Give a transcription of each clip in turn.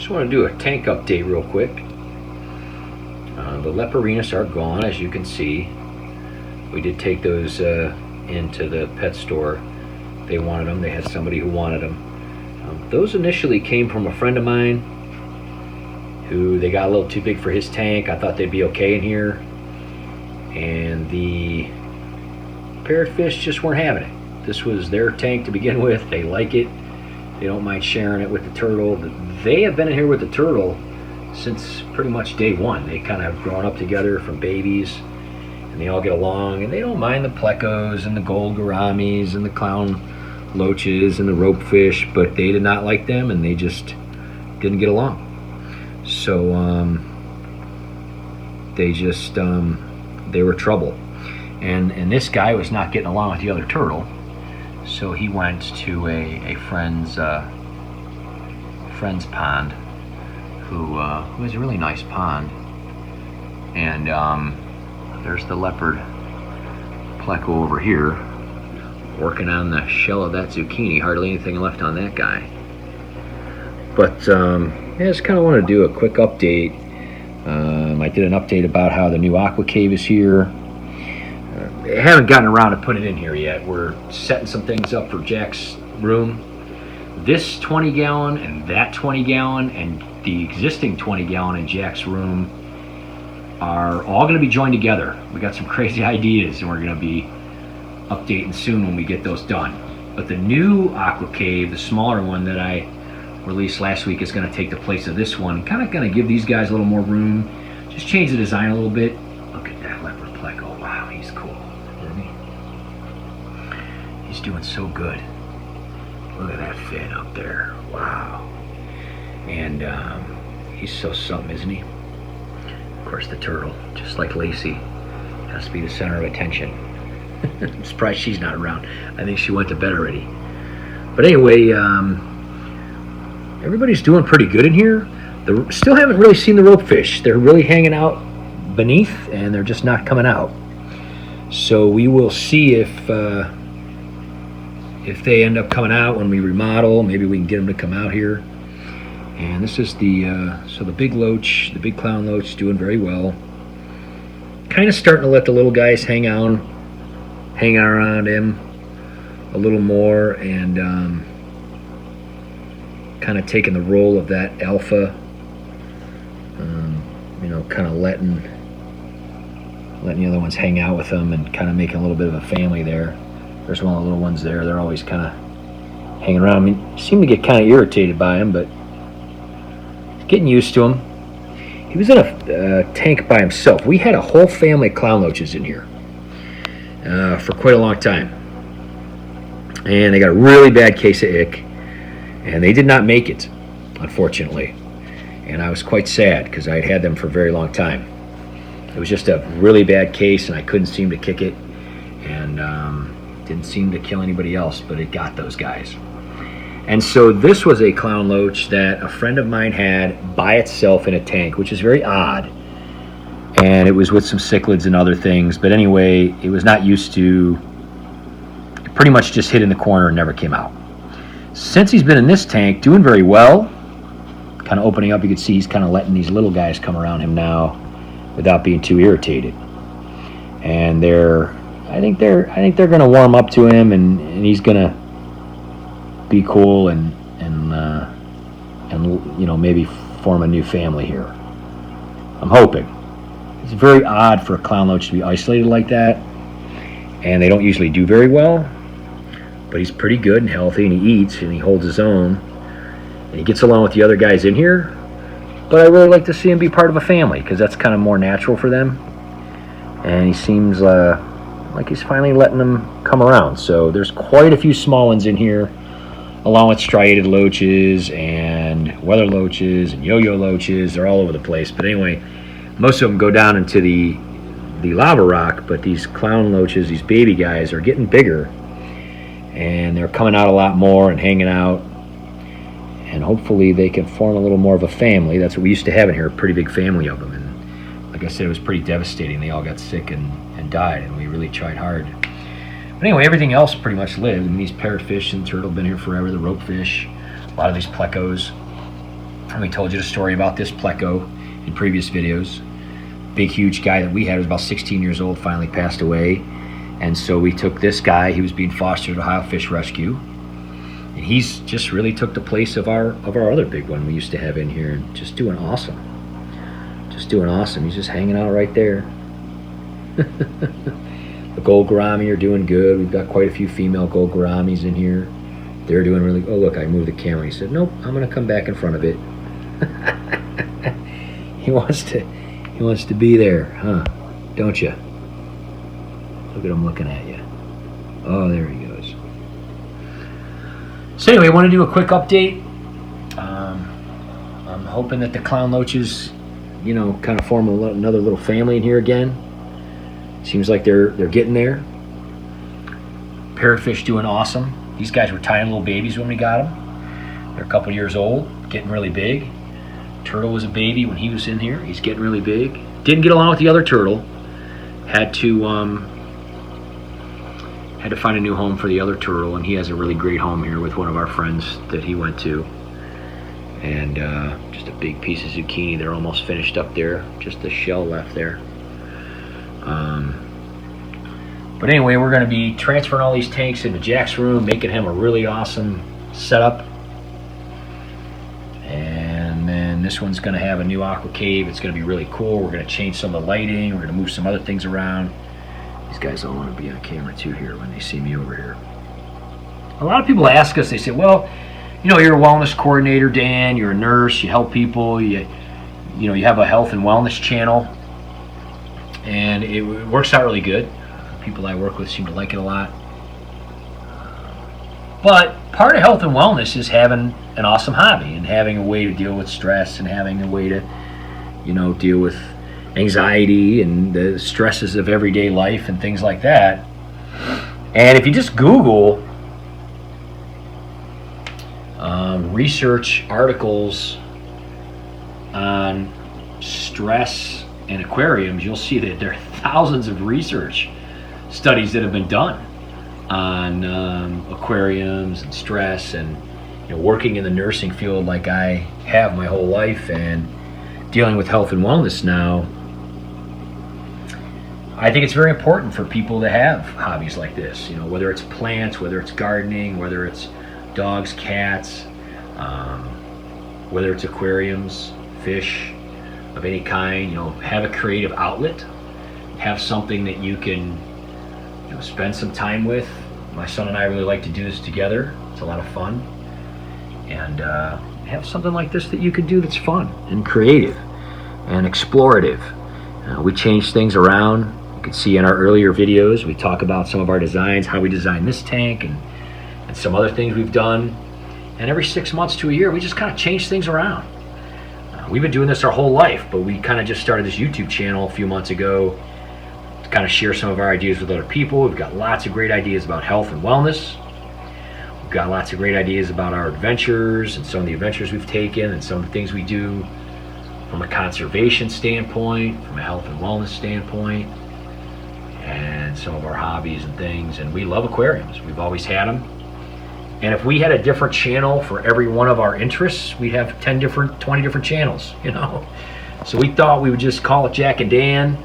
Just want to do a tank update real quick. The Leporinas are gone, as you can see. We did take those into the pet store. They wanted them. They had somebody who wanted them. Those initially came from a friend of mine who they got a little too big for his tank. I thought they'd be okay in here. And the parrotfish just weren't having it. This was their tank to begin with. They like it. They don't mind sharing it with the turtle. They have been in here with the turtle since pretty much day one. They kind of have grown up together from babies, and they all get along, and they don't mind the plecos and the gold gouramis and the clown loaches and the ropefish, but they did not like them, and they just didn't get along. So they were trouble, and this guy was not getting along with the other turtle, so he went to a friend's pond, who has a really nice pond, and there's the leopard pleco over here working on the shell of that zucchini. Hardly anything left on that guy. But I just kind of want to do a quick update. I did an update about how the new aqua cave is here. I haven't gotten around to putting it in here yet. We're setting some things up for Jack's room. This 20 gallon and that 20 gallon and the existing 20 gallon in Jack's room are all going to be joined together. We got some crazy ideas, and we're going to be updating soon when we get those done. But the new aqua cave, the smaller one that I released last week, is going to take the place of this one. Kind of going to give these guys a little more room, just change the design a little bit. Look at that leopard pleco. Wow, he's cool, isn't he? He's doing so good. Look at that fin up there. Wow. And he's so something, isn't he? Of course, the turtle, just like Lacey, has to be the center of attention. I'm surprised she's not around. I think she went to bed already. But anyway, everybody's doing pretty good in here. Still haven't really seen the ropefish. They're really hanging out beneath, and they're just not coming out. So we will see if they end up coming out when we remodel. Maybe we can get them to come out here. And this is the big loach, the big clown loach, doing very well. Kind of starting to let the little guys hang around him a little more, and kind of taking the role of that alpha. Kind of letting the other ones hang out with them and kind of making a little bit of a family there. There's one of the little ones there. They're always kind of hanging around. I mean, seem to get kind of irritated by him, but getting used to him. He was in a tank by himself. We had a whole family of clown loaches in here for quite a long time, and they got a really bad case of ick, and they did not make it, unfortunately. And I was quite sad because I had them for a very long time. It was just a really bad case, and I couldn't seem to kick it, and didn't seem to kill anybody else, but it got those guys. And so this was a clown loach that a friend of mine had by itself in a tank, which is very odd. And it was with some cichlids and other things. But anyway, it was not used to, it pretty much just hid in the corner and never came out. Since he's been in this tank, doing very well, kind of opening up, you can see he's kind of letting these little guys come around him now without being too irritated. And I think they're going to warm up to him, and he's going to be cool and maybe form a new family here. I'm hoping. It's very odd for a clown loach to be isolated like that, and they don't usually do very well, but he's pretty good and healthy, and he eats and he holds his own, and he gets along with the other guys in here. But I really like to see him be part of a family, because that's kind of more natural for them, and he seems like he's finally letting them come around. So there's quite a few small ones in here, along with striated loaches and weather loaches and yo-yo loaches. They're all over the place. But anyway, most of them go down into the lava rock, but these clown loaches, these baby guys, are getting bigger, and they're coming out a lot more and hanging out, and hopefully they can form a little more of a family. That's what we used to have in here, a pretty big family of them. And like I said, it was pretty devastating. They all got sick and died, and we really tried hard. But anyway, everything else pretty much lived. I mean, these parrotfish and turtle have been here forever, the ropefish, a lot of these plecos. And we told you the story about this pleco in previous videos. Big, huge guy that we had was about 16 years old, finally passed away. And so we took this guy. He was being fostered at Ohio Fish Rescue. And he's just really took the place of our other big one we used to have in here, and just doing awesome. Just doing awesome. He's just hanging out right there. The gold gourami are doing good. We've got quite a few female gold gouramis in here. They're doing really. Oh look, I moved the camera. He said, "Nope, I'm gonna come back in front of it." He wants to be there, huh? Don't you? Look at him looking at you. Oh, there he goes. So anyway, I want to do a quick update. I'm hoping that the clown loaches, you know, kind of form another little family in here again. Seems like they're getting there. Parrotfish doing awesome. These guys were tiny little babies when we got them. They're a couple years old, getting really big. Turtle was a baby when he was in here. He's getting really big. Didn't get along with the other turtle. Had to find a new home for the other turtle, and he has a really great home here with one of our friends that he went to. And just a big piece of zucchini. They're almost finished up there. Just the shell left there. But anyway, we're going to be transferring all these tanks into Jack's room, making him a really awesome setup. And then this one's going to have a new aqua cave. It's going to be really cool. We're going to change some of the lighting. We're going to move some other things around. These guys all want to be on camera too here when they see me over here. A lot of people ask us, they say, well, you know, you're a wellness coordinator, Dan, you're a nurse, you help people, you have a health and wellness channel, and it works out really good. People I work with seem to like it a lot. But part of health and wellness is having an awesome hobby and having a way to deal with stress and having a way to, you know, deal with anxiety and the stresses of everyday life and things like that. And if you just Google research articles on stress and aquariums, you'll see that there are thousands of research studies that have been done on aquariums and stress. And you know, working in the nursing field like I have my whole life and dealing with health and wellness now, I think it's very important for people to have hobbies like this. You know, whether it's plants, whether it's gardening, whether it's dogs, cats, whether it's aquariums, fish of any kind. You know, have a creative outlet, have something that you can, you know, spend some time with. My son and I really like to do this together. It's a lot of fun. And have something like this that you could do that's fun and creative and explorative. We change things around. You can see in our earlier videos, we talk about some of our designs, how we designed this tank and some other things we've done. And every 6 months to a year, we just kind of change things around. We've been doing this our whole life, but we kind of just started this YouTube channel a few months ago to kind of share some of our ideas with other people. We've got lots of great ideas about health and wellness. We've got lots of great ideas about our adventures and some of the adventures we've taken and some of the things we do from a conservation standpoint, from a health and wellness standpoint, and some of our hobbies and things. And we love aquariums. We've always had them. And if we had a different channel for every one of our interests, we'd have 20 different channels, you know. So we thought we would just call it Jack and Dan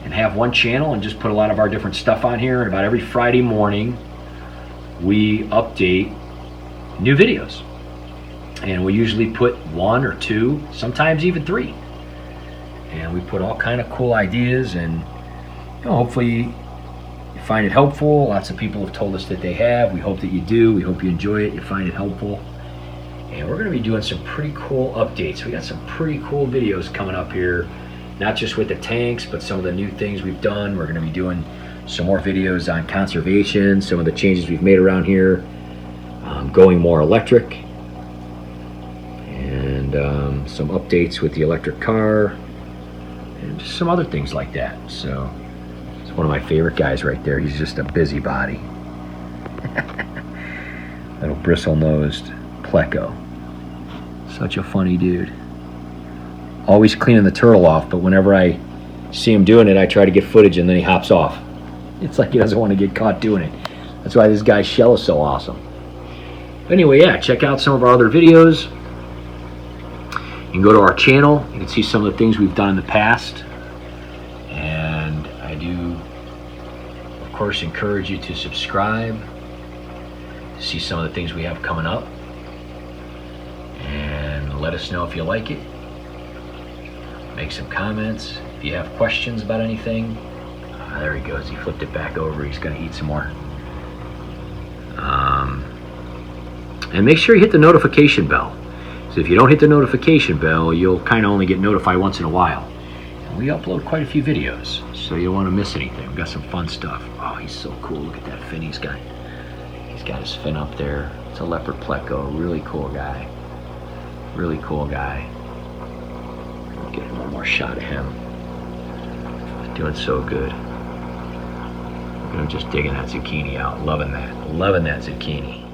and have one channel and just put a lot of our different stuff on here. And about every Friday morning, we update new videos. And we usually put 1 or 2, sometimes even 3. And we put all kind of cool ideas, and you know, hopefully you find it helpful. Lots of people have told us that they have. We hope that you do. We hope you enjoy it, you find it helpful. And we're going to be doing some pretty cool updates. We got some pretty cool videos coming up here, not just with the tanks, but some of the new things we've done. We're going to be doing some more videos on conservation, some of the changes we've made around here, going more electric, and some updates with the electric car, and just some other things like that. So it's one of my favorite guys right there. He's just a busybody. Little bristle-nosed pleco. Such a funny dude. Always cleaning the turtle off, but whenever I see him doing it, I try to get footage and then he hops off. It's like he doesn't want to get caught doing it. That's why this guy's shell is so awesome. Anyway, yeah, check out some of our other videos. You can go to our channel. You can see some of the things we've done in the past. And I do, of course, encourage you to subscribe to see some of the things we have coming up. And let us know if you like it. Make some comments. If you have questions about anything. There he goes. He flipped it back over. He's going to eat some more. And make sure you hit the notification bell. So if you don't hit the notification bell, you'll kind of only get notified once in a while. And we upload quite a few videos, so you don't want to miss anything. We've got some fun stuff. Oh, he's so cool. Look at that fin he's got. He's got his fin up there. It's a leopard pleco. Really cool guy. Really cool guy. Get one more shot of him. Doing so good. I'm just digging that zucchini out. Loving that. Loving that zucchini.